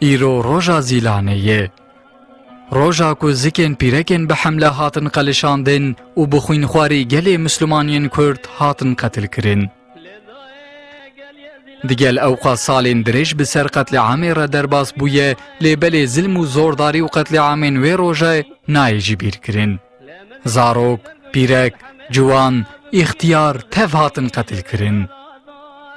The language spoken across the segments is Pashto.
ایرو روژا زیلانه روژا کو زکین پیرکن به حمله هاتن قلشاندن و بخوین خواری گل مسلمانین کرد هاتن قتل کرن. دیگل اوقات سالین درش بسر قتل عامی را درباس بویه لیبل ظلم و زورداری و قتل عامین و روژه نایجی بیر کرن. زاروک، پیرک، جوان، اختیار تف هاتن قتل کرن.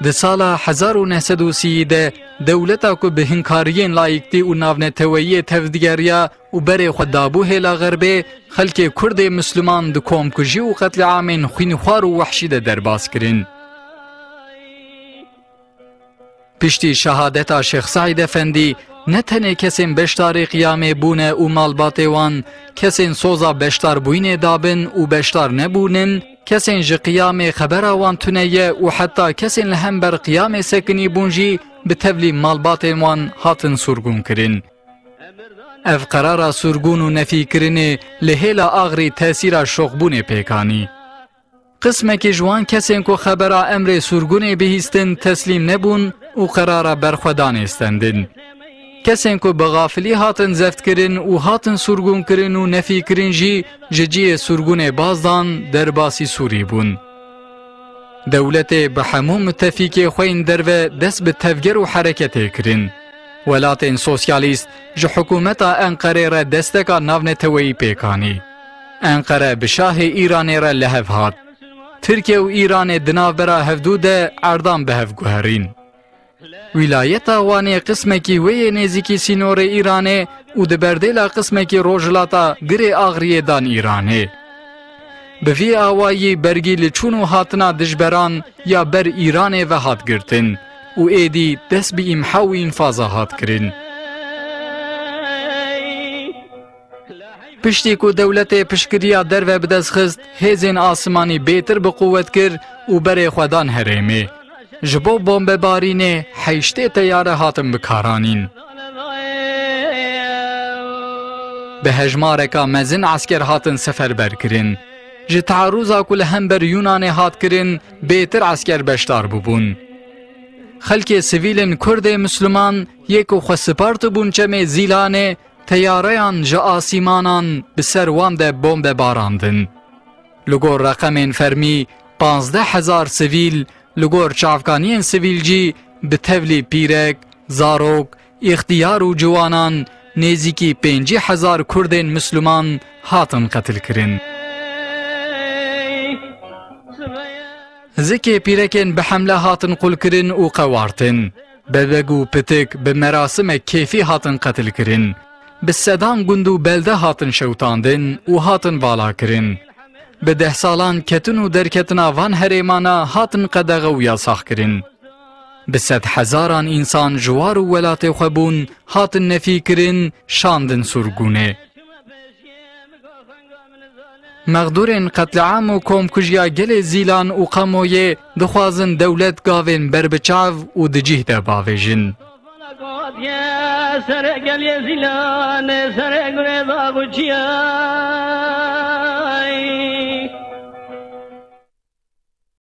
ده سالا 1930 ده دولتا کو به هنکاریین لایکتی و ناونتویی تفدیگریا و بره خدابو هلا غربه خلک کرد مسلمان ده کوم کجی و قتل عامین خوینخوار و وحشی ده درباس کرن. پشتی شهادتا شیخ سعید افندی نتنه کسین بشتار قیام بونه و مالبات وان کسین سوزا بشتار بوینه دابن و بشتار نبونن کسین جه قیام خبر وان تنیه و حتی کسین لهم بر قیام سکنی بونجی به تولی مالبات وان هاتن سرگون کرن. اف قرار سرگون و نفی کرنه لحیلا آغری تاثیر شغبون پیکانی. قسمه که جوان کسین که خبر امر سرگون بهیستن تسلیم نبون و قرار برخودان استندن. کسین که بغافلی هاتن زفت کرن و هاتن سرگون کرن و نفی کرن جی سرگون بازدان در باسی سوری بون. دولت به همون متفیق خوین درو دست به تفگر و حرکت کرن. ولات سوسیالیست جه حکومتا انقره را دستکا ناونتوی پیکانی. انقره به شاه ایران را لحف هات. ترکیه و ایران دناو برا هفدوده اردام به هفگوهرین. ولایتا وانی قسمه کی وی نزیکی سینور ایرانه و دبردیلا قسمه کی روجلاتا گری آغریه دان ایرانه. بوی آوایی برگی لچونو هاتنا دجبران یا بر ایرانه و هات گرتن و ایدی دست بی امحاو انفاظا هات کرن. پشتی کو دولت پشکریا در و بدست خست هیزین آسمانی بیتر بقوت کر و بر خودان هریمه. جبو بمب بارینه حیشته تیاره هاتم بکارانین. به هجمارکا مزن عسکر هاتن سفر برکرین. جه تعروضا کل هم بر یونان هات کرن بیتر عسکر بشتار ببون. خلک سویلن کرد مسلمان یکو خسپارت بون چمه زیلانه تیارهان جه آسیمانان بسر وان ده بمب باراندن. لگور رقم فرمی 15,000 سویل لگور چافکانین سویل جی به تولی پیرک، زاروک، اختیار و جوانان نزیکی 50,000 کردین مسلمان هاتن قتل کرن. زکی پیرکن به حمله هاتن قل کرن و قوارتن. به بگو پتک به مراسم کیفی هاتن قتل کرن. به سدان گندو بلده هاتن شوتاندن و هاتن بالا کرن. به 10 سالان کتن و درکتنا وان هریمانا هاتن قدغه و یاساخ کرن. به 100,000 انسان جوار و ولات خوبون هاتن نفی کرن شاندن سرگونه. مغدورین قتل عام و کوم کجیا گل زیلان و قمویه دخوازن دولت گاوین بربچاو و دجیه ده باویجن. سر